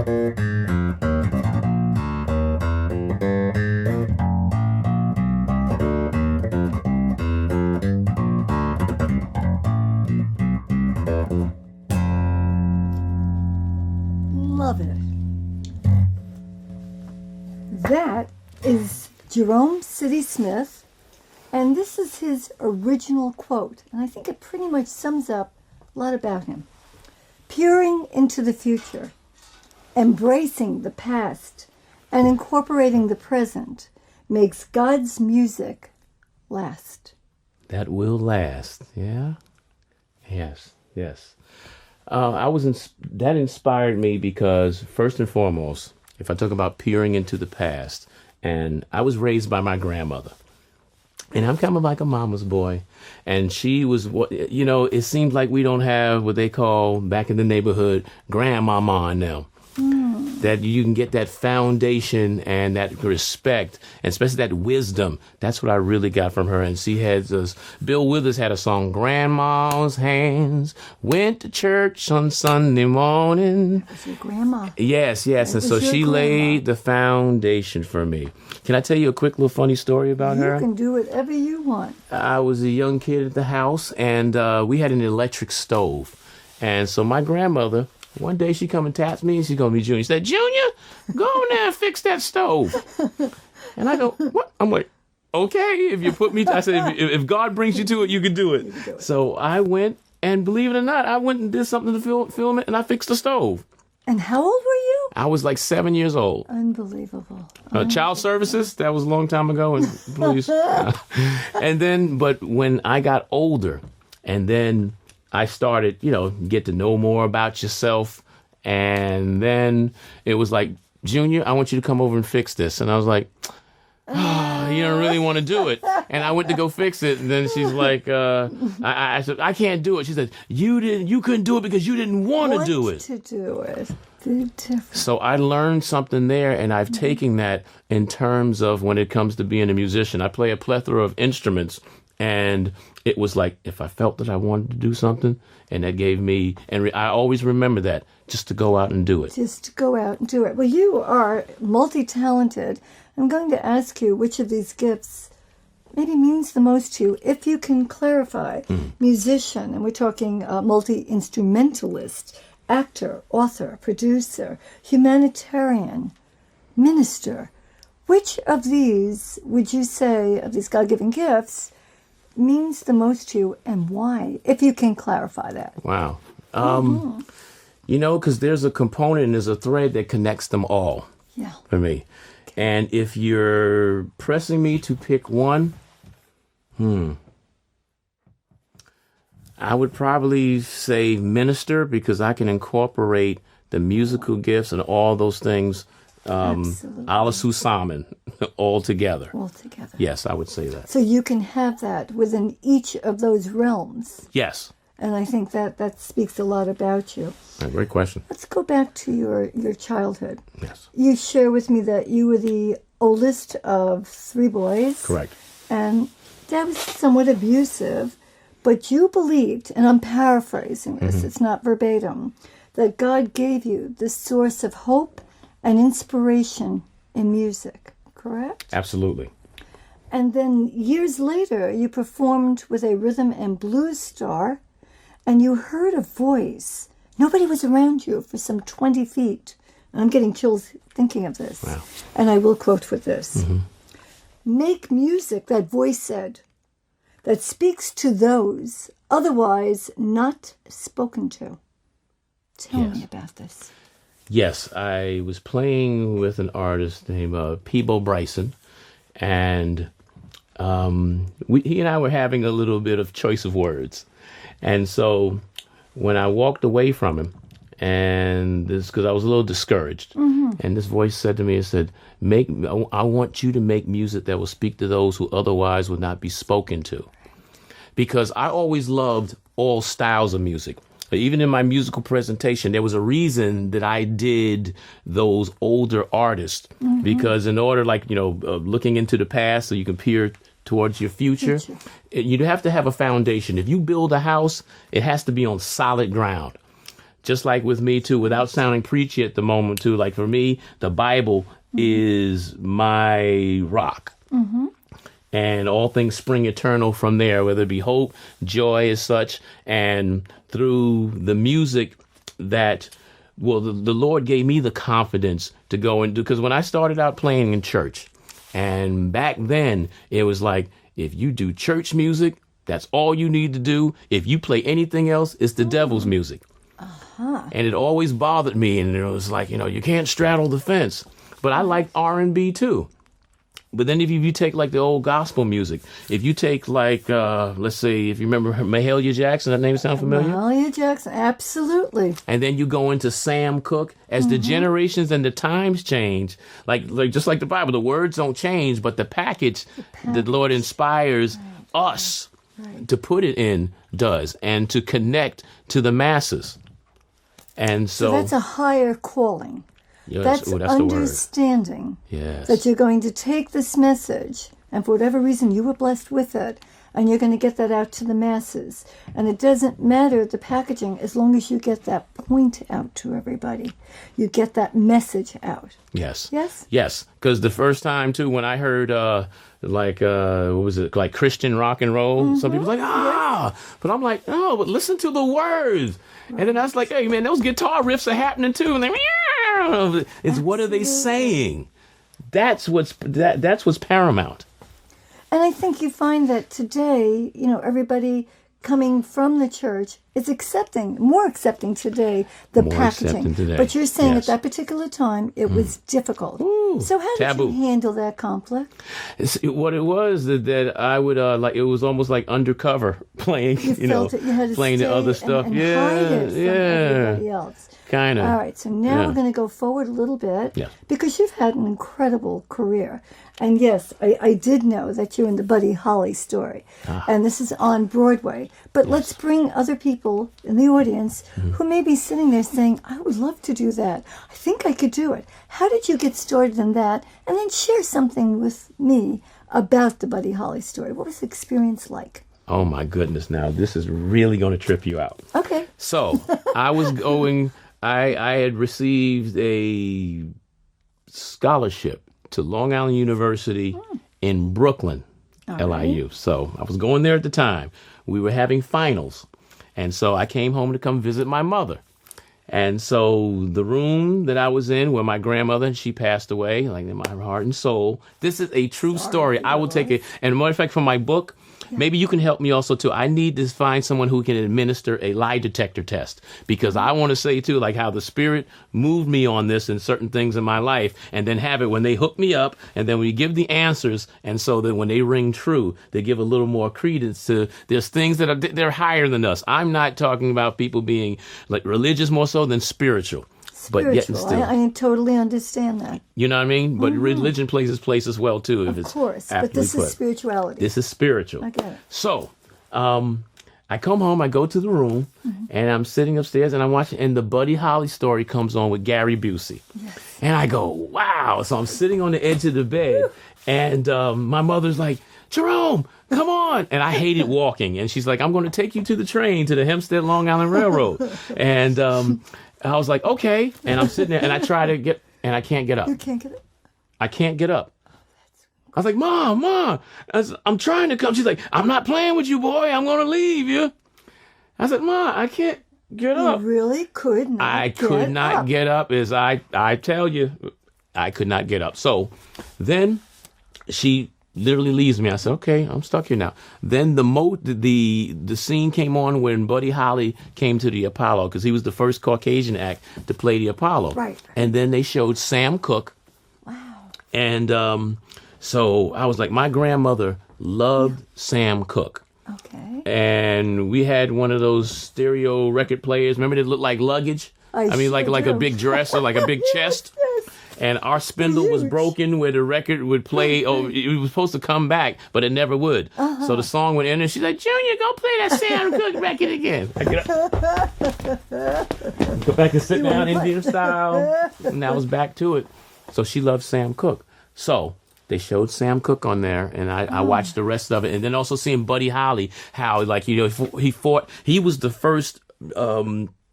Love it. That is Jerome City Smith, and this is his original quote, and I think it pretty much sums up a lot about him. Peering into the future, embracing the past, and incorporating the present makes God's music last. That will last, yeah? Yes. That inspired me because, first and foremost, if I talk about peering into the past, and I was raised by my grandmother, and I'm kind of like a mama's boy, and she was, it seems like we don't have what they call back in the neighborhood grandmama now. That you can get that foundation and that respect, and especially that wisdom. That's what I really got from her. And she had this, Bill Withers had a song, Grandma's hands went to church on Sunday morning. That was your grandma. Yes. And so she laid the foundation for me. Can I tell you a quick little funny story about her? You can do whatever you want. I was a young kid at the house, and we had an electric stove. And so my grandmother, one day she come and taps me, and she's going to be Junior. She said, Junior, go in there and fix that stove. And I go, what? I'm like, okay, if you put me, I said, if God brings you to it, you can do it. So I went, and believe it or not, I went and did something to film it, and I fixed the stove. And how old were you? I was like 7 years old. Unbelievable. Child services, that was a long time ago. And please. And then, but when I got older, and then I started, get to know more about yourself. And then it was like, Junior, I want you to come over and fix this. And I was like, you don't really want to do it. And I went to go fix it. And then she's like, I said, I can't do it. She said, you couldn't do it because you didn't want to do it. So I learned something there, and I've taken that in terms of when it comes to being a musician. I play a plethora of instruments, and it was like, if I felt that I wanted to do something, and that gave me, and I always remember that, just to go out and do it. Just to go out and do it. Well, you are multi-talented. I'm going to ask you which of these gifts maybe means the most to you, if you can clarify. Musician, and we're talking multi-instrumentalist, actor, author, producer, humanitarian, minister. Which of these would you say, of these God-given gifts, means the most to you, and why, if you can clarify that? Wow. Because there's a component and there's a thread that connects them all for me. Okay. And if you're pressing me to pick one, I would probably say minister, because I can incorporate the musical gifts and all those things, Alisu Salmon, all together. All together. Yes, I would say that. So you can have that within each of those realms. Yes. And I think that speaks a lot about you. Great question. Let's go back to your childhood. Yes. You share with me that you were the oldest of 3 boys. Correct. And Dad was somewhat abusive, but you believed, and I'm paraphrasing this, it's not verbatim, that God gave you the source of hope and inspiration in music, correct? Absolutely. And then years later, you performed with a rhythm and blues star, and you heard a voice. Nobody was around you for some 20 feet. And I'm getting chills thinking of this. Wow. And I will quote with this. Make music, that voice said, that speaks to those otherwise not spoken to. Tell me about this. Yes, I was playing with an artist named Peebo Bryson, and he and I were having a little bit of choice of words. And so when I walked away from him, and this, because I was a little discouraged, and this voice said to me, it said, I want you to make music that will speak to those who otherwise would not be spoken to. Because I always loved all styles of music. Even in my musical presentation, there was a reason that I did those older artists, because in order, looking into the past so you can peer towards your future, you have to have a foundation. If you build a house, it has to be on solid ground. just like with me too, without sounding preachy at the moment too. Like for me, the Bible is my rock. And all things spring eternal from there, whether it be hope, joy as such, and through the music that, well, the Lord gave me the confidence to go and do, because when I started out playing in church, and back then it was like, if you do church music, that's all you need to do. If you play anything else, it's the devil's music. And it always bothered me, and it was like, you can't straddle the fence. But I like R&B too. But then if you take like the old gospel music, if you take like, let's say, if you remember Mahalia Jackson, that name sound familiar? Mahalia Jackson, absolutely. And then you go into Sam Cooke. As the generations and the times change, like just like the Bible, the words don't change, but the package the Lord inspires us to put it in does, and to connect to the masses. And so that's a higher calling. Yes, That's the word. understanding Yes. that you're going to take this message, and for whatever reason you were blessed with it, and you're going to get that out to the masses. And it doesn't matter the packaging, as long as you get that point out to everybody. You get that message out. Yes. Yes? Yes. Because the first time, too, when I heard, what was it, like Christian rock and roll, some people like, but I'm like, oh, but listen to the words. And then I was like, hey, man, those guitar riffs are happening, too. And they, it's what are they saying? That's what's paramount. And I think you find that today, everybody coming from the church is more accepting today the More packaging. accepting today. But you're saying Yes. at that particular time it was difficult. Ooh, so how taboo. did you handle that conflict? What it was that I would it was almost like undercover playing, You felt it. You had to playing the stay other stuff. and hide it from everybody else. Kind of. All right, so now we're going to go forward a little bit because you've had an incredible career. And yes, I did know that you're in the Buddy Holly story. And this is on Broadway. But let's bring other people in the audience who may be sitting there saying, I would love to do that. I think I could do it. How did you get started in that? And then share something with me about the Buddy Holly story. What was the experience like? Oh, my goodness. Now, this is really going to trip you out. Okay. So I was going, I had received a scholarship to Long Island University in Brooklyn, LIU. So I was going there at the time. We were having finals. And so I came home to come visit my mother. And so the room that I was in where my grandmother, she passed away, like in my heart and soul. This is a true story. I will take it. And a matter of fact, from my book, maybe you can help me also too. I need to find someone who can administer a lie detector test, because I want to say too, like how the Spirit moved me on this and certain things in my life, and then have it when they hook me up, and then we give the answers, and so that when they ring true, they give a little more credence to. There's things that they're higher than us. I'm not talking about people being like religious more so than spiritual. But yet Spiritual. still, I totally understand that. you know what I mean? But religion plays its place as well too. If Of it's course. But aptly this put. is spirituality. This is spiritual. I get it. So, I come home, I go to the room, and I'm sitting upstairs, and I'm watching, and the Buddy Holly story comes on with Gary Busey. Yes. And I go, wow. So I'm sitting on the edge of the bed, and my mother's like, Jerome, come on. And I hated walking. And she's like, I'm going to take you to the train to the Hempstead Long Island Railroad. And I was like, okay. And I'm sitting there, and I try to get, and I can't get up. You can't get it. I can't get up. I was like, Mom, I'm trying to come. She's like, I'm not playing with you, boy. I'm going to leave you. I said, Mom, I can't get up. You really could not I could not get up, as I tell you, I could not get up. So then she literally leaves me. I said, okay, I'm stuck here now. Then the scene came on when Buddy Holly came to the Apollo, because he was the first Caucasian act to play the Apollo. Right. And then they showed Sam Cooke. Wow. And so I was like, my grandmother loved Sam Cooke. Okay. And we had one of those stereo record players. Remember, they looked like luggage? I mean, like a big dresser, like a big chest. Yes. And our spindle was broken where the record would play. Oh, it was supposed to come back, but it never would. So the song went in, and she's like, Junior, go play that Sam Cooke record again. I get up. Go back and sit down, Indian style. And I was back to it. So she loved Sam Cooke. So they showed Sam Cooke on there, and I watched the rest of it. And then also seeing Buddy Holly, how, like, he fought. He was the first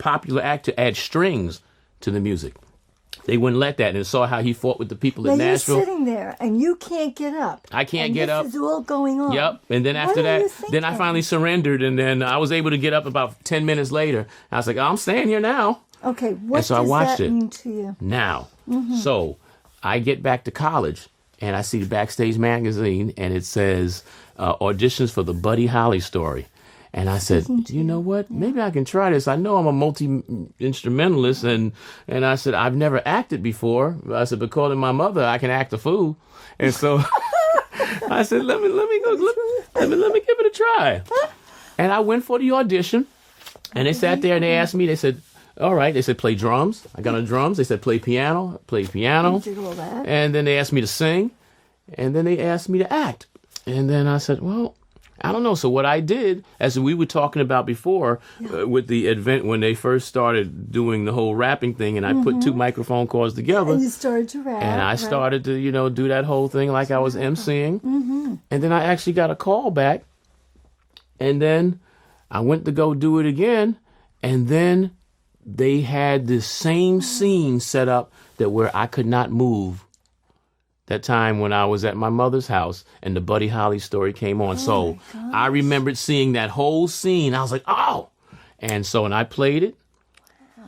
popular act to add strings to the music. They wouldn't let that, and saw how he fought with the people in Now you're Nashville. sitting there and you can't get up. I can't get up. This is all going on. Yep. And then after What are that, you then I thinking? finally surrendered, and then I was able to get up about 10 minutes later. I was like, I'm staying here now. Okay, what And so I does watched that it. mean to you? Now. So I get back to college, and I see the Backstage magazine, and it says auditions for the Buddy Holly story. And I said, you know what? Maybe I can try this. I know I'm a multi-instrumentalist. And I said, I've never acted before. I said, but calling my mother, I can act a fool. And so I said, let me give it a try. And I went for the audition. And they sat there and they asked me, they said, all right. They said, play drums. I got on drums. They said, play piano. I played piano. You did all that. And then they asked me to sing. And then they asked me to act. And then I said, well, I don't know. So what I did, as we were talking about before, with the event when they first started doing the whole rapping thing, and I put 2 microphone cords together, And you started to rap. and I started to, do that whole thing like I was emceeing. And then I actually got a call back, and then I went to go do it again, and then they had this same scene set up that where I could not move. That time when I was at my mother's house and the Buddy Holly story came on. So I remembered seeing that whole scene. I was like, oh. And I played it.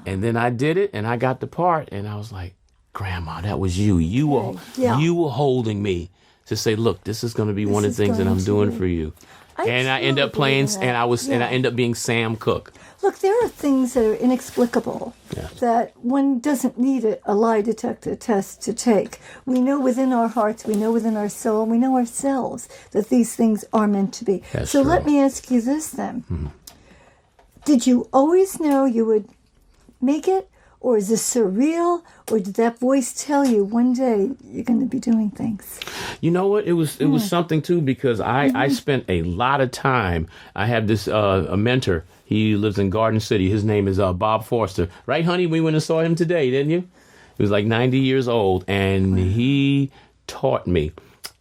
And then I did it and I got the part. And I was like, Grandma, that was you. You were holding me to say, look, this is going to be one of the things that I'm doing for you. And I end up playing, and I end up being Sam Cooke. Look, there are things that are inexplicable that one doesn't need a lie detector test to take. We know within our hearts, we know within our soul, we know ourselves that these things are meant to be. That's so true. let me ask you this then. Did you always know you would make it? Or is this surreal? Or did that voice tell you one day you're going to be doing things? You know what? It was something too, because I spent a lot of time. I have this a mentor. He lives in Garden City. His name is Bob Forster. Right, honey? We went and saw him today, didn't you? He was like 90 years old, and he taught me.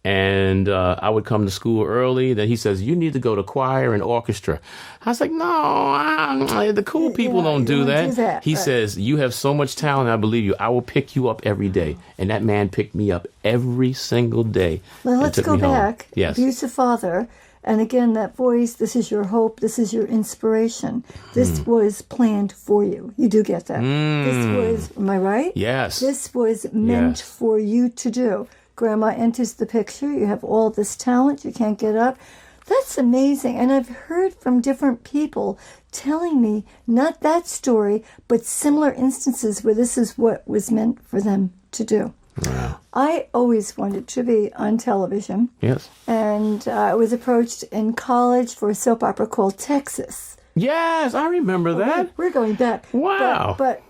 And I would come to school early. Then he says, you need to go to choir and orchestra. I was like, no, the cool people don't do that. He says, you have so much talent, I believe you. I will pick you up every day. And that man picked me up every single day. Well, let's go back. Yes. Abusive father. And again, that voice, this is your hope, this is your inspiration. This was planned for you. You do get that. This was, am I right? Yes. This was meant for you to do. Grandma enters the picture. You have all this talent. You can't get up. That's amazing. And I've heard from different people telling me not that story, but similar instances where this is what was meant for them to do. Wow. I always wanted to be on television. Yes. And I was approached in college for a soap opera called Texas. Yes, I remember that. We're going back. Wow. But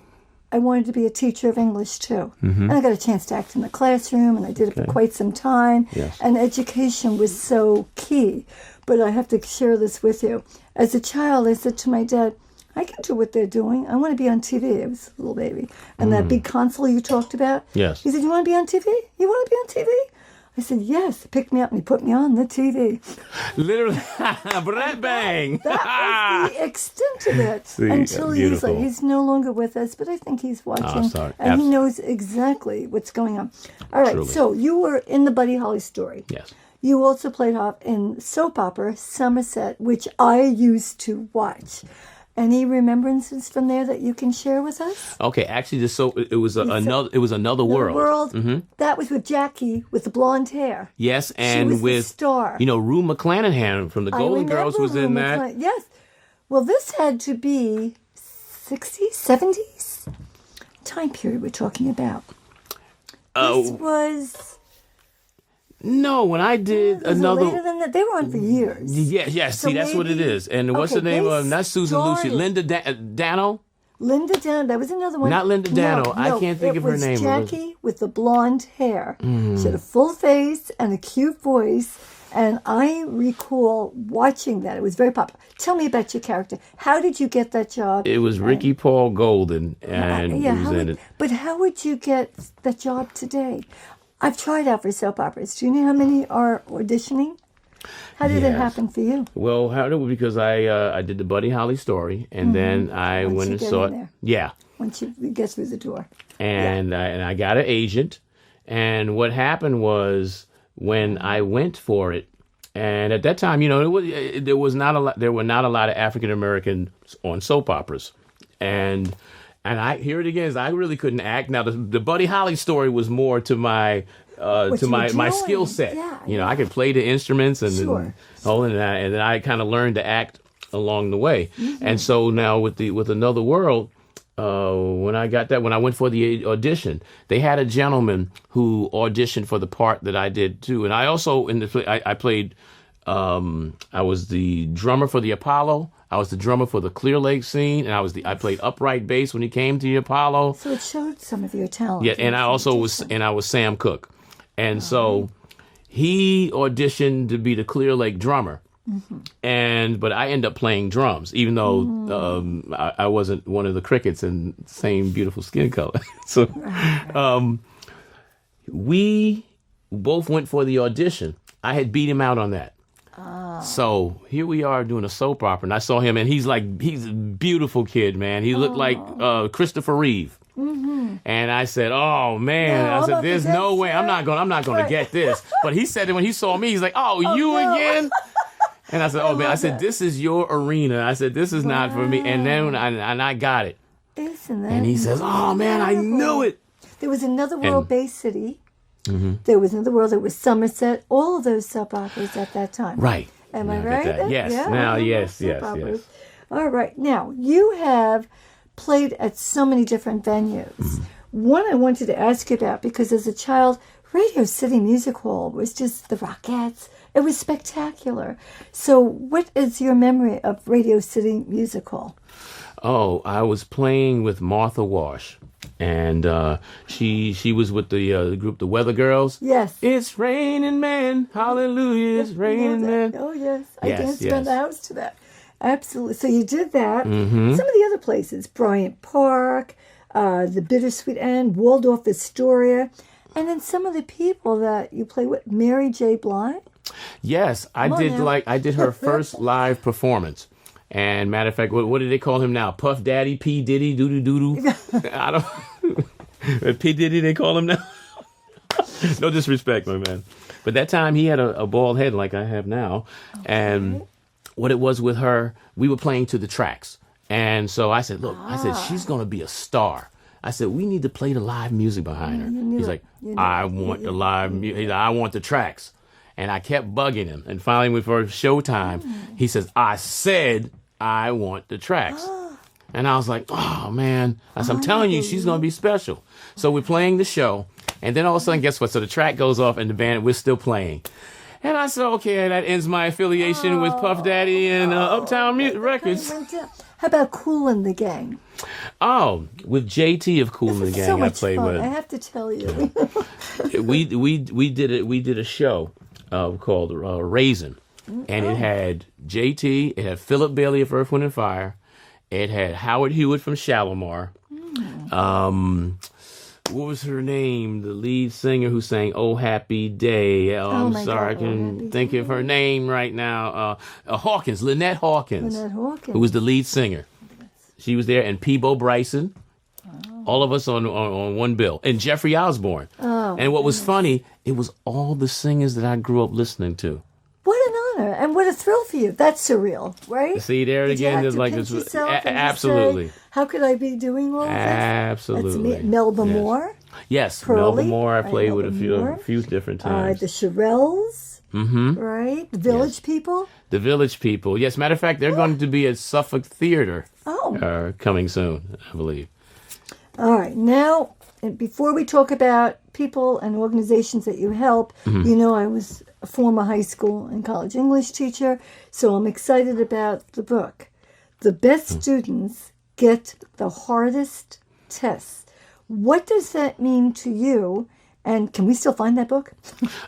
I wanted to be a teacher of English, too. And I got a chance to act in the classroom, and I did it for quite some time. Yes. And education was so key. But I have to share this with you. As a child, I said to my dad, I can do what they're doing. I want to be on TV. I was a little baby. And that big console you talked about? Yes. He said, you want to be on TV? You want to be on TV? I said, yes. He picked me up and he put me on the TV. Literally, bang. That was the extent of it. See, until beautiful. he's no longer with us, but I think he's watching. sorry. And he knows exactly what's going on. All right, Truly. so you were in the Buddy Holly story. Yes. You also played off in soap opera Somerset, which I used to watch. Any remembrances from there that you can share with us? Okay, actually, it was another world. That was with Jackie with the blonde hair. Yes, She and was the with star. Rue McClanahan from the I Golden Girls was remember in Rue that. Yes. Well, this had to be 60s, 70s time period we're talking about. This was... No, when I did Was another. it later than that? They were on for years. Yeah. So See, that's what it maybe- is. And what's Okay, the name they of? Not Susan Lucy. started- Linda Dano. Linda Dano, that was another one. Not Linda Dano. I can't think of her name. It was Jackie with the blonde hair. She had a full face and a cute voice. And I recall watching that. It was very popular. Tell me about your character. How did you get that job? It was Ricky Paul Golden, and he was in it. But how would you get that job today? I've tried out for soap operas. Do you know how many are auditioning? How did it Yes. happen for you? Well, how did because I did the Buddy Holly story, and then I Once went you and get saw in it. there. Yeah, Once you get through the door. and I got an agent, and what happened was when I went for it, and at that time, there were not a lot of African Americans on soap operas, and I here it again is I really couldn't act. Now the Buddy Holly story was more to my What to you my were my doing. skill set. Yeah, I could play the instruments and Sure. all of that, and then I kind of learned to act along the way. Mm-hmm. And so now with Another World, when I went for the audition, they had a gentleman who auditioned for the part that I did too. And I also I played. I was the drummer for the Apollo. I was the drummer for the Clear Lake scene, and I played upright bass when he came to the Apollo. So it showed some of your talent. Yeah, and I also was Sam Cooke, and so he auditioned to be the Clear Lake drummer, but I ended up playing drums, even though I wasn't one of the crickets and same beautiful skin color. So we both went for the audition. I had beat him out on that. So here we are doing a soap opera, and I saw him, and he's a beautiful kid, man. He looked like Christopher Reeve. And I said, "Oh man!" No, I I'm said, not "There's no way. I'm not going to get this." But he said that when he saw me, he's like, "Oh, you no. again?" And I said, "Oh man!" I said, that. "This is your arena." I said, "This is not for me." And then I got it. Isn't that And he says, "Oh man, I knew it." There was Another World, Bay City. Mm-hmm. There was Another World. There was Somerset. All of those soap operas at that time. Right. Am I Now I get right? that. Yes. Yeah, Now, yes, soap yes, operas. yes. All right. Now, you have played at so many different venues. Mm-hmm. One I wanted to ask you about, because as a child, Radio City Music Hall was just the Rockettes. It was spectacular. So what is your memory of Radio City Music Hall? Oh, I was playing with Martha Wash, and she was with the group The Weather Girls. Yes. It's raining men, hallelujah, it's raining men. Oh, yes. I Yes, danced yes. around the house to that. Absolutely. So you did that. Mm-hmm. Some of the other places, Bryant Park, the Bittersweet End, Waldorf Astoria, and then some of the people that you play with, Mary J. Blige. Yes, I on did now. I did her first live performance. And matter of fact, what do they call him now? Puff Daddy, P Diddy, doo doo doo doo. I don't. P Diddy, they call him now. No disrespect, my man. But that time he had a bald head like I have now, and what it was with her, we were playing to the tracks, and so I said, "Look," I said, "she's gonna be a star." I said, "We need to play the live music behind her." He's like, "I want the live music. I want the tracks." And I kept bugging him. And finally, for showtime, he says, "I said I want the tracks." And I was like, "Oh, man." I said, "I'm telling you, she's going to be special." So we're playing the show. And then all of a sudden, guess what? So the track goes off and the band, we're still playing. And I said, "Okay, that ends my affiliation with Puff Daddy and Uptown Records." How about Kool and the Gang? Oh, with JT of Kool and the Gang, So I much played fun. with. I have to tell you. we did a show called Raisin, and it had JT, it had Philip Bailey of Earth, Wind and Fire, it had Howard Hewitt from Shalimar. What was her name? The lead singer who sang "Oh Happy Day." I'm my sorry, God, I Oh can Happy think of her name right now. Hawkins, Lynette Hawkins, Lynette Hawkins. who was the lead singer. She was there, and Peebo Bryson. All of us on one bill. And Jeffrey Osborne. And what was funny, it was all the singers that I grew up listening to. What an honor and what a thrill for you. That's surreal, right? See, there Did you again, have there's to like pinch this. yourself and just Absolutely. say, how could I be doing all of this? Absolutely. That's me. Melba Yes. Moore. Yes, Pearlie, Melba Moore. I right, played with Melba Moore. a few different times. The Shirelles, right? The Village People. The Village People. Yes, matter of fact, they're going to be at Suffolk Theater coming soon, I believe. All right. Now, before we talk about people and organizations that you help, you know I was a former high school and college English teacher, so I'm excited about the book. The best students get the hardest tests. What does that mean to you? And can we still find that book?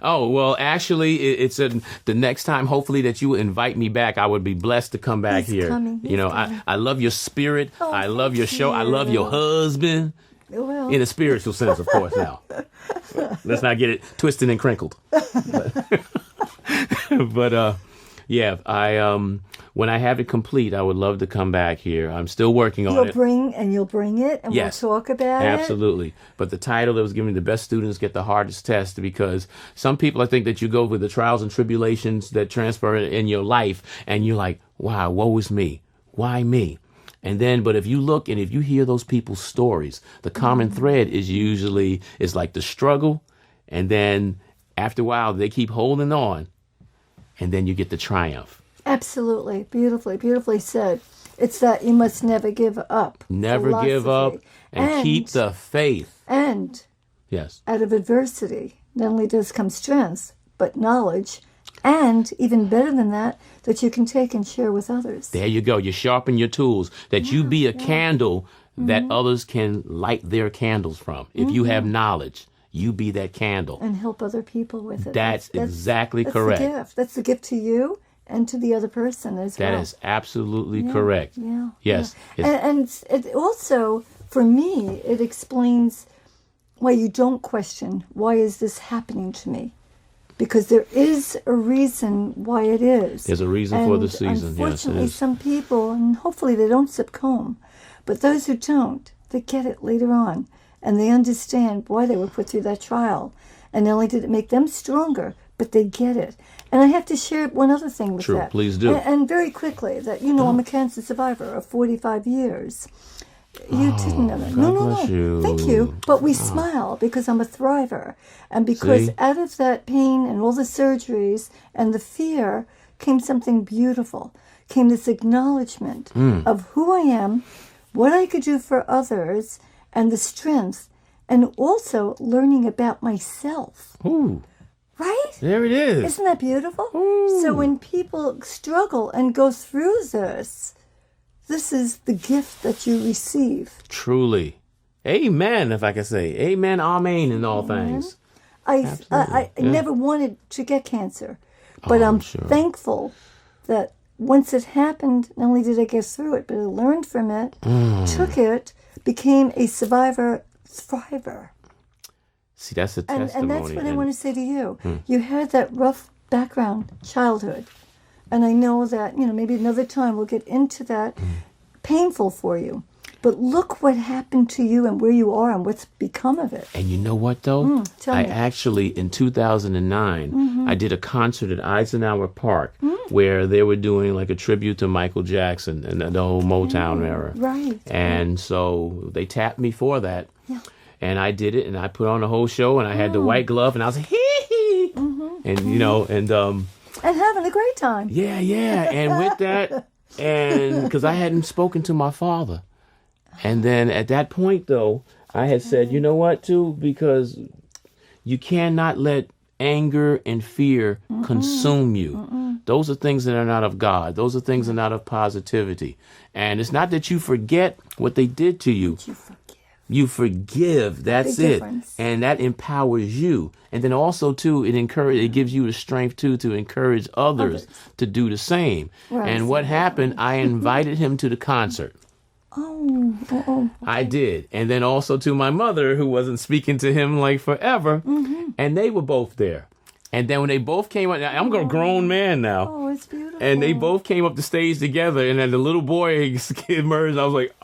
Oh, well, actually, it's the next time, hopefully, that you invite me back, I would be blessed to come back He's here. coming. You know, He's coming. I love your spirit. Oh, I love your thank show. I love your you. husband. Well, In a spiritual sense, of course, now. Let's not get it twisted and crinkled. But yeah, I when I have it complete, I would love to come back here. I'm still working on it. You'll bring it, and Yes, we'll talk about it. absolutely. But the title that was given, the best students get the hardest test, because some people, I think that you go with the trials and tribulations that transfer in your life, and you're like, wow, woe is me. Why me? And then, but if you look and if you hear those people's stories, the common thread is usually, it's like the struggle, and then after a while, they keep holding on, and then you get the triumph. Absolutely. Beautifully said. It's that you must never give up. Never give up and keep the faith. And yes, out of adversity, not only does come strength, but knowledge, and even better than that, that you can take and share with others. There you go. You sharpen your tools, that you be a candle that others can light their candles from. If you have knowledge, you be that candle. And help other people with it. That's exactly correct. The gift. That's the gift to you and to the other person as well. That is absolutely correct. Yeah. Yes. Yeah. And it also, for me, it explains why you don't question, why is this happening to me? Because there is a reason why it is. There's a reason for the season. Unfortunately, yes, some people, and hopefully they don't succumb, but those who don't, they get it later on. And they understand why they were put through that trial. And not only did it make them stronger, but they get it. And I have to share one other thing with that. True, please do. And very quickly, that, I'm a cancer survivor of 45 years. You didn't know that. God No. bless you. Thank you. But we smile because I'm a thriver. And because out of that pain and all the surgeries and the fear came something beautiful. Came this acknowledgement of who I am, what I could do for others, and the strength, and also learning about myself. Ooh. Right? There it is. Isn't that beautiful? Ooh. So when people struggle and go through this is the gift that you receive. Truly. Amen, if I can say. Amen, amen in all things. I never wanted to get cancer, but I'm thankful that once it happened, not only did I get through it, but I learned from it, took it, became a survivor, thriver. See, that's a testimony. And that's what I want to say to you. You had that rough background, childhood. And I know that, maybe another time we'll get into that. Painful for you. But look what happened to you and where you are and what's become of it. And you know what, though? Tell me. Actually, in 2009, I did a concert at Eisenhower Park where they were doing like a tribute to Michael Jackson and the whole Motown era. Right. And so they tapped me for that. Yeah. And I did it, and I put on the whole show, and I had the white glove, and I was like, hee-hee. And having a great time. Yeah. And with that, and because I hadn't spoken to my father. And then at that point, though, I had said, you know what, too, because you cannot let anger and fear consume you. Those are things that are not of God. Those are things that are not of positivity. And it's not that you forget what they did to you. You forgive. That's it. And that empowers you. And then also, too, it gives you the strength, too, to encourage others to do the same. Right. And what happened, I invited him to the concert. Oh. I did. And then also to my mother, who wasn't speaking to him like forever. And they were both there. And then when they both came up, I'm a grown man now. Oh, it's beautiful. And they both came up the stage together. And then the little boy emerged. I was like,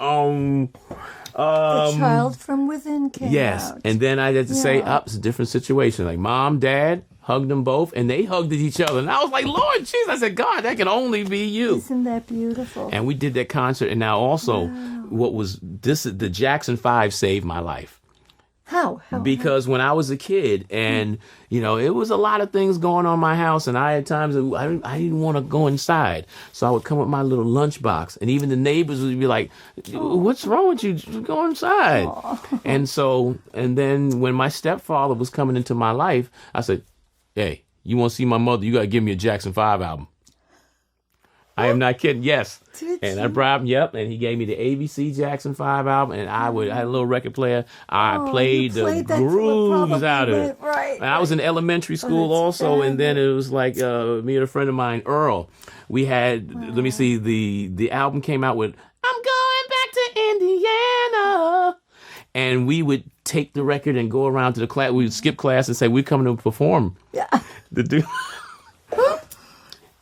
the child from within came out. Yes. And then I had to say, it's a different situation. Like mom, dad, hugged them both, and they hugged each other. And I was like, Lord Jesus, I said, God, that can only be you. Isn't that beautiful? And we did that concert. And now also, the Jackson 5 saved my life. How? Because when I was a kid, and, it was a lot of things going on in my house, and I had times that I didn't want to go inside. So I would come with my little lunchbox, and even the neighbors would be like, what's wrong with you? Just go inside. And then when my stepfather was coming into my life, I said, hey, you want to see my mother? You got to give me a Jackson 5 album. I am not kidding. Yes. And I brought him, and he gave me the ABC Jackson 5 album, and I had a little record player. I played the grooves out of it. Right. And I was in elementary school also, and then it was like me and a friend of mine, Earl. We had, let me see, the album came out with, I'm going back to Indiana. And we would take the record and go around to the class. We would skip class and say, we're coming to perform. Yeah. The dude.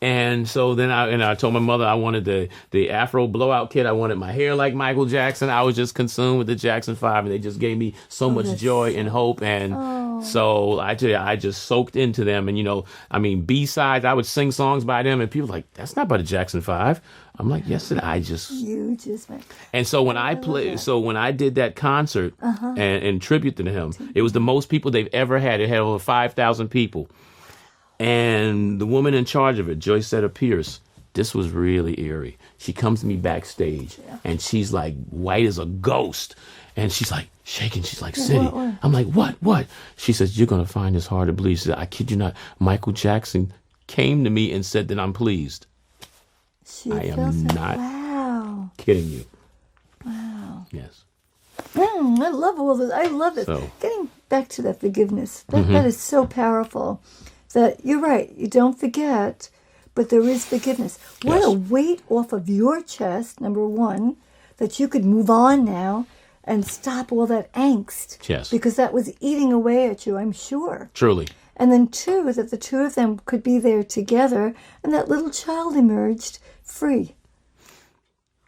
And so then I told my mother I wanted the Afro blowout kit. I wanted my hair like Michael Jackson. I was just consumed with the Jackson 5, and they just gave me so much joy and hope. And so I tell you, I just soaked into them. And, you know, I mean, B-sides, I would sing songs by them, and people were like, that's not by the Jackson 5. I'm like, yes, You just went. And so when when I did that concert and tribute to him, it was the most people they've ever had. It had over 5,000 people. And the woman in charge of it, Joycetta Pierce, this was really eerie. She comes to me backstage, and she's like white as a ghost. And she's like shaking. She's like, City. What? I'm like, what? She says, you're going to find this hard to believe. She said, I kid you not. Michael Jackson came to me and said that I'm pleased. I am not kidding you. Wow. Yes. I love all this. I love it. So, Getting back to that forgiveness, that is so powerful. That you're right. You don't forget, but there is forgiveness. What a weight off of your chest, number one, that you could move on now and stop all that angst. Yes. Because that was eating away at you, I'm sure. Truly. And then two, that the two of them could be there together and that little child emerged free.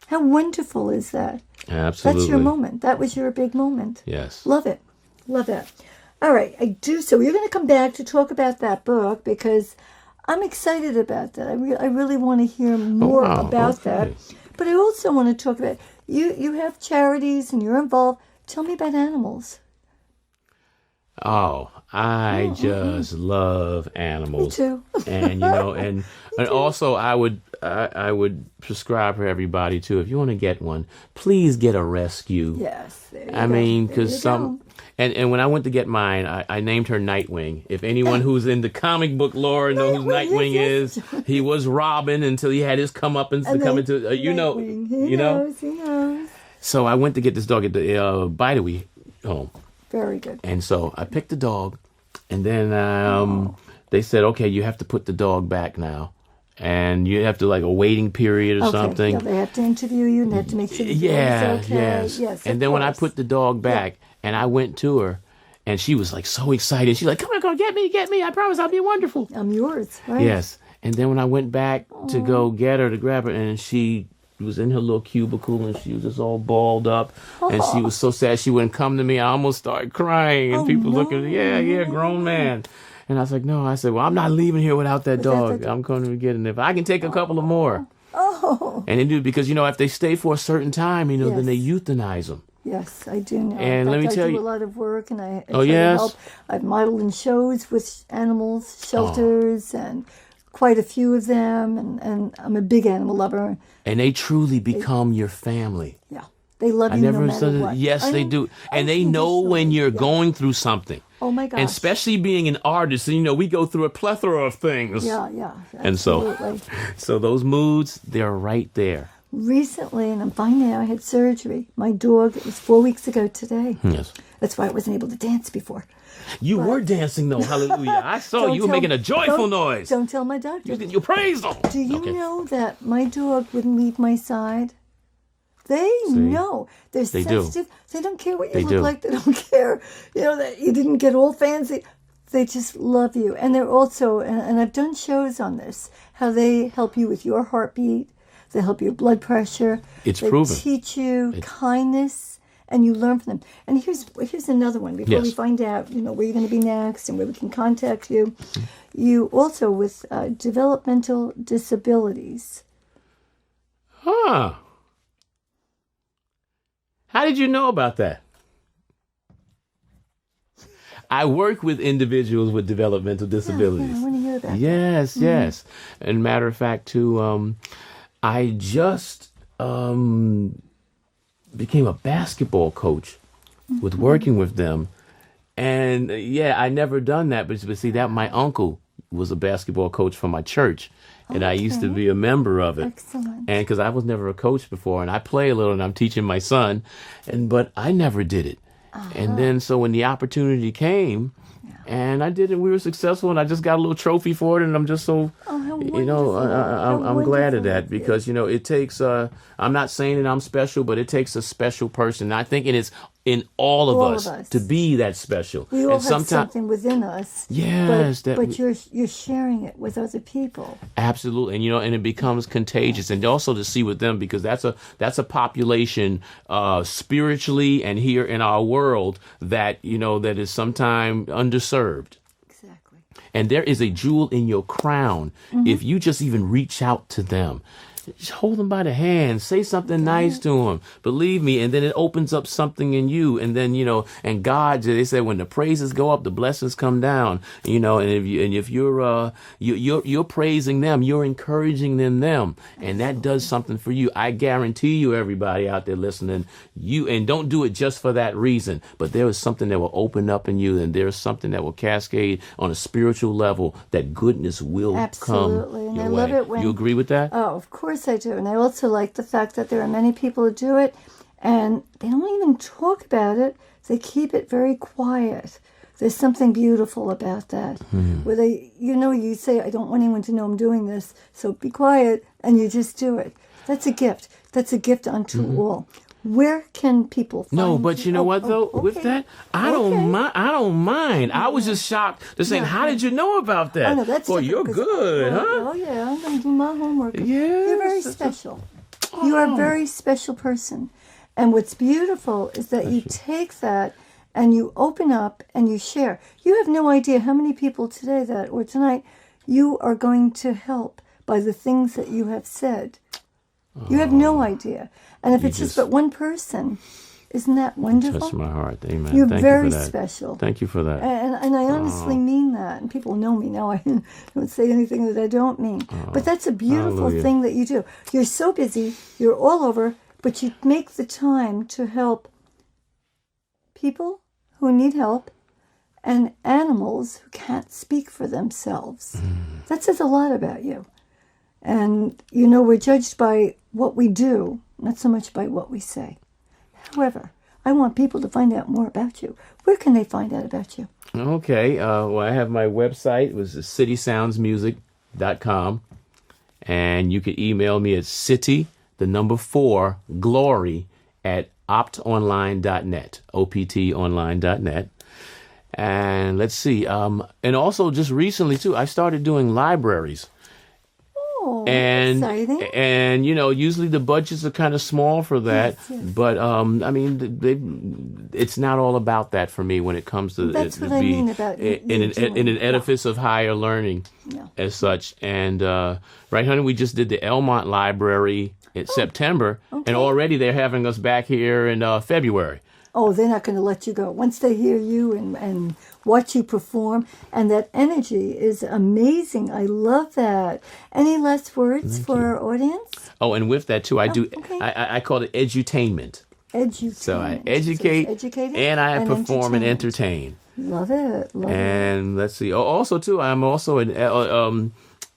How wonderful is that? Absolutely. That's your moment. That was your big moment. Yes. Love it. Love that. All right, I do. So we're going to come back to talk about that book because I'm excited about that. I really want to hear more about that. But I also want to talk about, you have charities and you're involved. Tell me about animals. Oh, I just love animals. Me too. And you know, and also I would prescribe for everybody too. If you want to get one, please get a rescue. Yes. There you I go. mean, There because you some. go. And when I went to get mine, I named her Nightwing. If anyone who's in the comic book lore knows who Nightwing is, he was Robin until he had his comeuppance to come into. He knows. So I went to get this dog at the Bidewee home. Very good. And so I picked the dog, and then they said, okay, you have to put the dog back now. And you have to like a waiting period or something. Yeah, they have to interview you and they have to make sure the dog is okay. Yes, and then when I put the dog back and I went to her, and she was like so excited. She's like, come on, go get me. I promise I'll be wonderful. I'm yours, right? Yes. And then when I went back to go get her, to grab her, and she was in her little cubicle and she was just all balled up. And she was so sad she wouldn't come to me. I almost started crying. And people looking, grown man. And I was like, no. I said, well, I'm not leaving here without that dog. I'm going to be getting it. But I can take a couple of more. Oh. And they do, because, you know, if they stay for a certain time, you know, then they euthanize them. Yes, I do know. And let me tell you, I do a lot of work, and I try to help. I've modeled in shows with animals, shelters, and quite a few of them, and I'm a big animal lover. And they truly become your family. Yeah, they love you no matter what. Yes, they do. And they know when you're going through something. Oh my gosh. And especially being an artist, you know, we go through a plethora of things. Yeah, and absolutely. So those moods, they're right there. Recently, and I'm fine now, I had surgery. My dog, it was 4 weeks ago today. Yes. That's why I wasn't able to dance before. You were dancing, though. Hallelujah. I saw you were making a joyful noise. Don't tell my doctor. You praised him. Do you know that my dog wouldn't leave my side? They know. They're sensitive. They don't care what you look like. They don't care, you know, that you didn't get all fancy. They just love you. And they're also, and I've done shows on this, how they help you with your heartbeat. They help your blood pressure. It's proven. They teach you kindness, and you learn from them. And here's another one before we find out, you know, where you're going to be next and where we can contact you. You also with developmental disabilities. Huh. How did you know about that? I work with individuals with developmental disabilities. Yeah, I want to hear that. Yes. And matter of fact, too, I just became a basketball coach with working with them. And I never done that. But see, that my uncle was a basketball coach for my church. And I used to be a member of it. Excellent. And because I was never a coach before, and I play a little, and I'm teaching my son, but I never did it. And then so when the opportunity came, and I did it, we were successful, and I just got a little trophy for it, and I'm just so, I'm glad of that, because, you know, it takes, I'm I'm not saying that I'm special, but it takes a special person. And I think it is in all of us to be that special. We all and have something within us. Yes, but you're sharing it with other people. Absolutely, and and it becomes contagious, and also to see with them, because that's a population spiritually and here in our world that that is sometimes underserved. Exactly. And there is a jewel in your crown if you just even reach out to them. Just hold them by the hand, say something nice to them. Believe me, and then it opens up something in you. And then, and God, they say when the praises go up, the blessings come down. And if you're praising them, you're encouraging them, and that does something for you. I guarantee you, everybody out there listening, and don't do it just for that reason, but there is something that will open up in you, and there's something that will cascade on a spiritual level. That goodness will Absolutely. come And your I way. love it when You agree with that? Oh, of course I do. And I also like the fact that there are many people who do it and they don't even talk about it. They keep it very quiet. There's something beautiful about that. Where you say, I don't want anyone to know I'm doing this, so be quiet, and you just do it. That's a gift. That's a gift unto all. Where can people find No, but you know what though? okay. With that, I don't mind. I was just shocked. They're saying, "How did you know about that?" Oh, no, that's Boy, different, you're good, huh? Oh, yeah, I'm going to do my homework. Yes, You're very special. You are a very special person. And what's beautiful is that you take that and you open up and you share. You have no idea how many people today or tonight you are going to help by the things that you have said. You have no idea. And if it's just but one person, isn't that wonderful? Touched my heart. Amen. You're Thank very you for that. special. Thank you for that. And I honestly mean that. And people know me now. I don't say anything that I don't mean. But that's a beautiful thing that you do. You're so busy. You're all over. But you make the time to help people who need help and animals who can't speak for themselves. That says a lot about you. And, we're judged by what we do, not so much by what we say. However, I want people to find out more about you. Where can they find out about you? Okay. Well, I have my website. It was citysoundsmusic.com. And you can email me at city4glory@optonline.net, optonline.net. And let's see. And also just recently, too, I started doing libraries. Oh, And exciting. and usually the budgets are kind of small for that, Yes. but it's not all about that for me when it comes to That's to what I be mean about in an edifice of higher learning as such. And right, honey, we just did the Elmont Library in September, and already they're having us back here in February. Oh, they're not going to let you go. Once they hear you and watch you perform, and that energy is amazing. I love that. Any last words for our audience? Oh, and with that, too, I do. okay. I call it edutainment. Edutainment. So I educate, and I perform and entertain. Love it. And let's see. Also, too, I'm also an.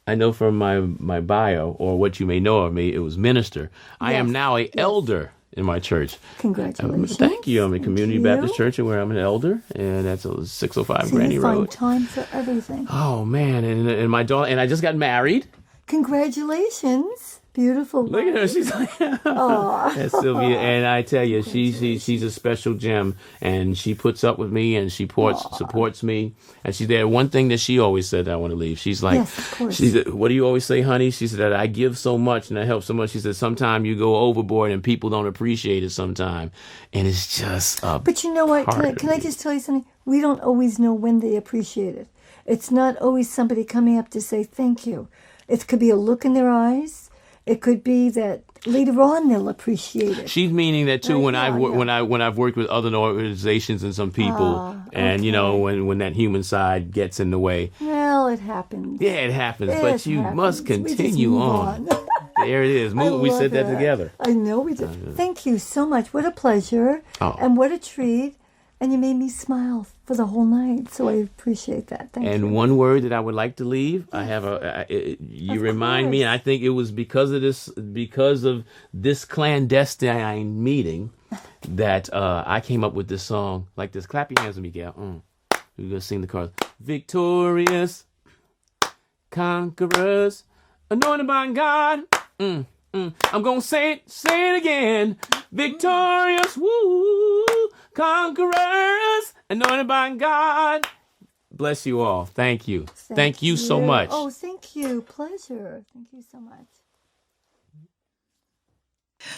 I know from my bio, or what you may know of me, it was minister. I am now an elder in my church. Congratulations. Thank you. I'm a Community Baptist Church, where I'm an elder, and that's 605 Granny you Road. find time for everything. Oh man, and my daughter, and I just got married. Congratulations. Beautiful. Look at her. She's like, that's Sylvia. And I tell you, she's a special gem, and she puts up with me, and she supports me. And she's there. One thing that she always said that I want to leave. She's like, yes, of course. She said, what do you always say, honey? She said that I give so much and I help so much. She said, sometimes you go overboard and people don't appreciate it sometimes. And it's just But you know what? Can I just tell you something? We don't always know when they appreciate it. It's not always somebody coming up to say thank you. It could be a look in their eyes. It could be that later on they'll appreciate it. She's meaning that too. When I've worked with other organizations and some people, and when that human side gets in the way. Well, it happens. Yeah, it happens. But you must continue on. There it is. We said that together. I know we did. Thank you so much. What a pleasure, and what a treat. And you made me smile for the whole night, so I appreciate that. Thank you. And one word that I would like to leave, I have you remind me, and I think it was because of this clandestine meeting that I came up with this song like this. Clap your hands with me, Gail. We're gonna sing the chorus. Victorious, conquerors, anointed by God. I'm gonna say it again. Victorious, woo, conquerors, anointed by God. Bless you all. Thank you. Thank you so much. Oh, thank you. Pleasure. Thank you so much.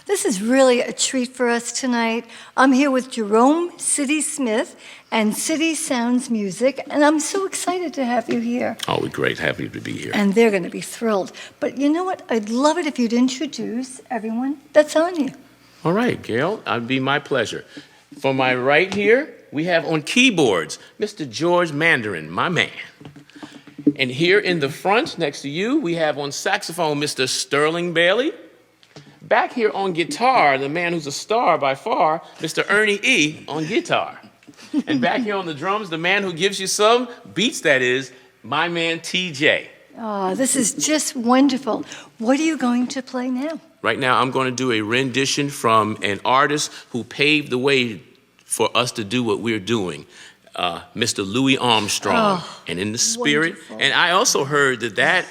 This is really a treat for us tonight. I'm here with Jerome City Smith and City Sounds Music, and I'm so excited to have you here. Oh, we're great. Happy to be here. And they're going to be thrilled. But you know what? I'd love it if you'd introduce everyone that's on you. All right, Gail. It'd be my pleasure. For my right here, we have on keyboards, Mr. George Mandarin, my man. And here in the front, next to you, we have on saxophone, Mr. Sterling Bailey. Back here on guitar, the man who's a star by far, Mr. Ernie E. on guitar. And back here on the drums, the man who gives you some beats, that is, my man TJ. Oh, this is just wonderful. What are you going to play now? Right now, I'm going to do a rendition from an artist who paved the way for us to do what we're doing, Mr. Louis Armstrong. Oh, and in the spirit, wonderful. and I also heard that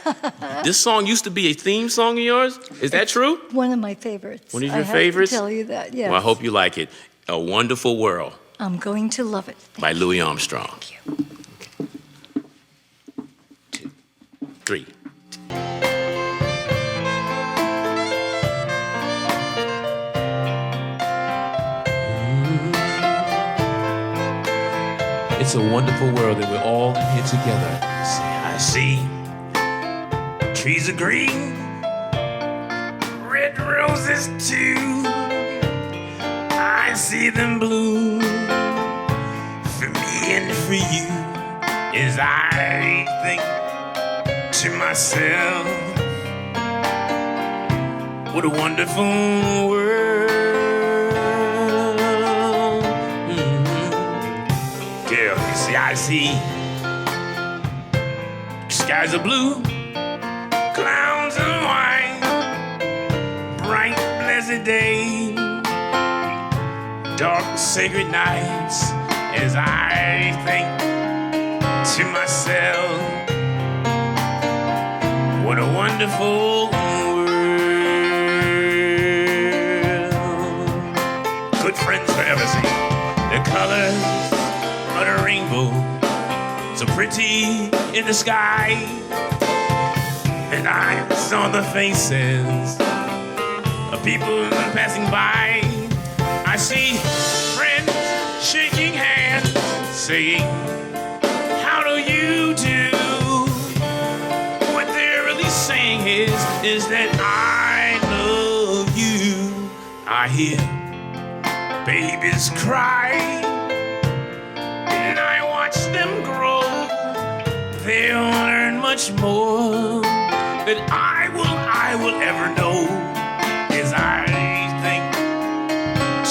this song used to be a theme song of yours. Is that true? One of my favorites. One of your I have favorites? to tell you that, yes. Well, I hope you like it. A Wonderful World I'm going to love it. by Louis Armstrong. Thank you. 2, 3. It's a wonderful world that we're all in here together. I see trees of green, red roses too. I see them bloom for me and for you. As I think to myself, what a wonderful world. I see skies are blue, clouds are white, bright blessed day, dark sacred nights. As I think to myself, what a wonderful world. Good friends forever sing the colors of the rainbow, so pretty in the sky. And I saw the faces of people passing by. I see friends shaking hands, saying, how do you do? What they're really saying is that I love you. I hear babies cry, and I watch them grow. They'll learn much more than I will ever know. As I think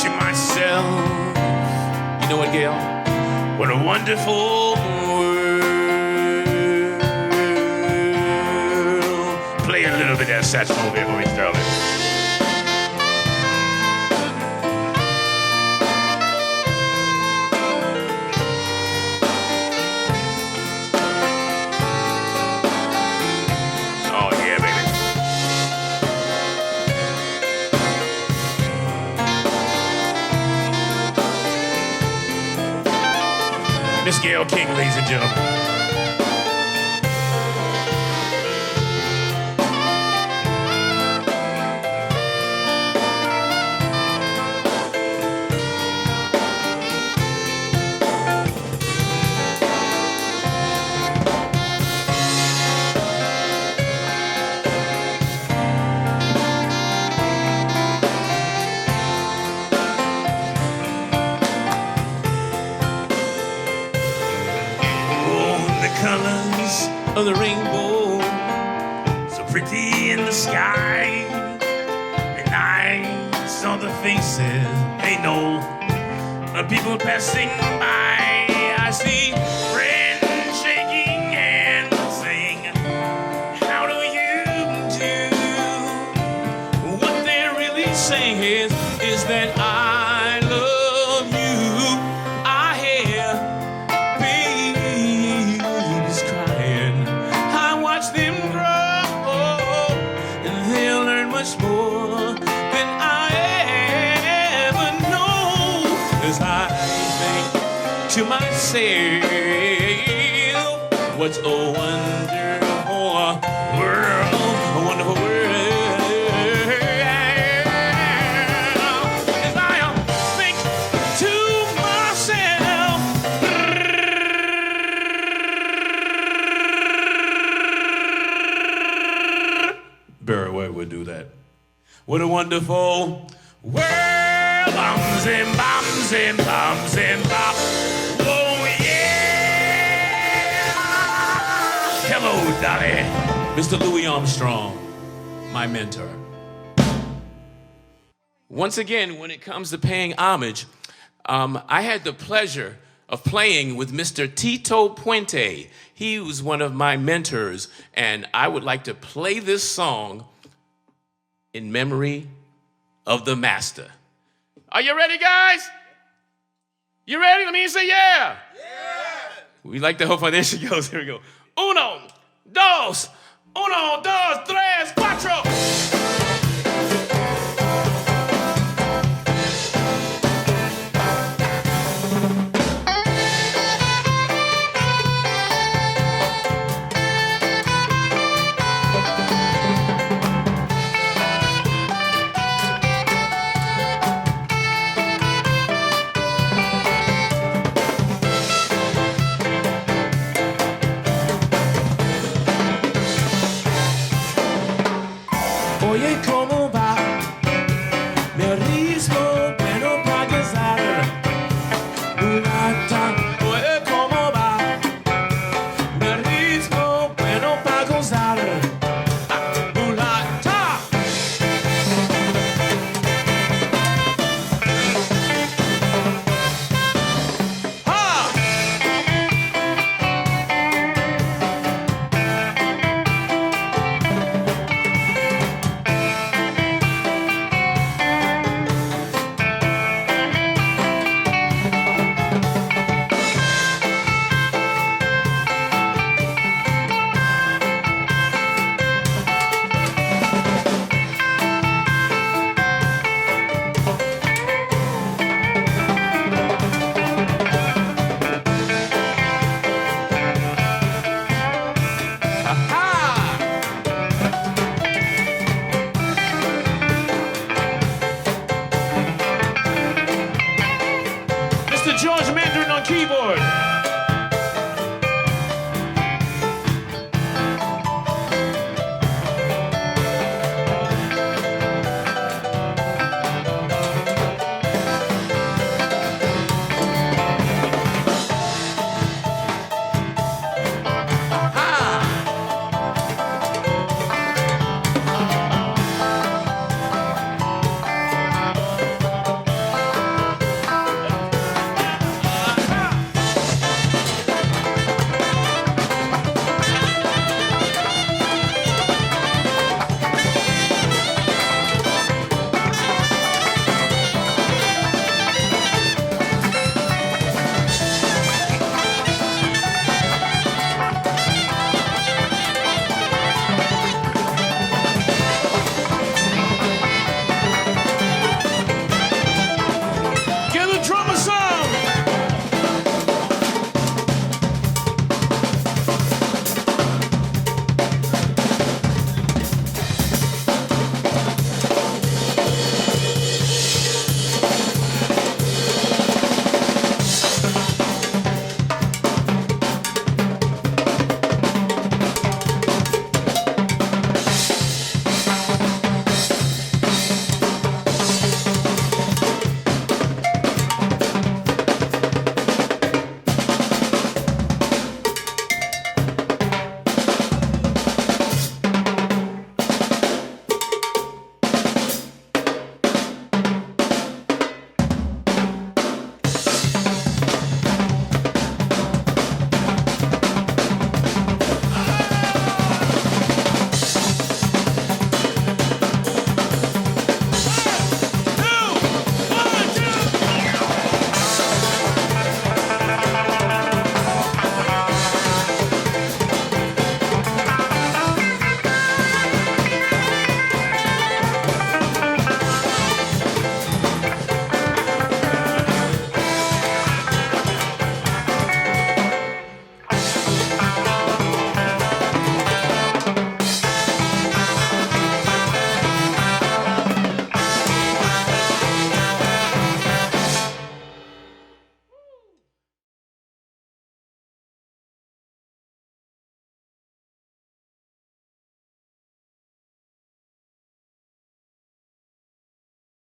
to myself, you know what, Gail? What a wonderful world. Play a little bit of that saxophone there for me, darling. Miss Gail King, ladies and gentlemen. Colors of the rainbow, so pretty in the sky. And I saw the faces, they know, of people passing by. I see friends shaking hands, saying, how do you do? What they're really saying is that I love you. I hear babies crying. I watch them grow, and they'll learn much more think to myself, what's a wonderful world, a wonderful world. As I think to myself, Barry White would do that. What a wonderful world. Bums and bums and bums and bums. Oh, yeah. Hello, Dolly. Mr. Louis Armstrong, my mentor. Once again, when it comes to paying homage, I had the pleasure of playing with Mr. Tito Puente. He was one of my mentors, and I would like to play this song in memory of the master. Are you ready, guys? You ready? Let me say yeah. Yeah. We like the hope for. There she goes. Here we go. Uno, dos, tres, cuatro. Oye, ¿cómo va? Me ritmo bueno para gozar. Mulata. Oye, ¿cómo va? Me ritmo bueno para gozar. Mulata. Ha! Mr. George Mandarin on keyboard.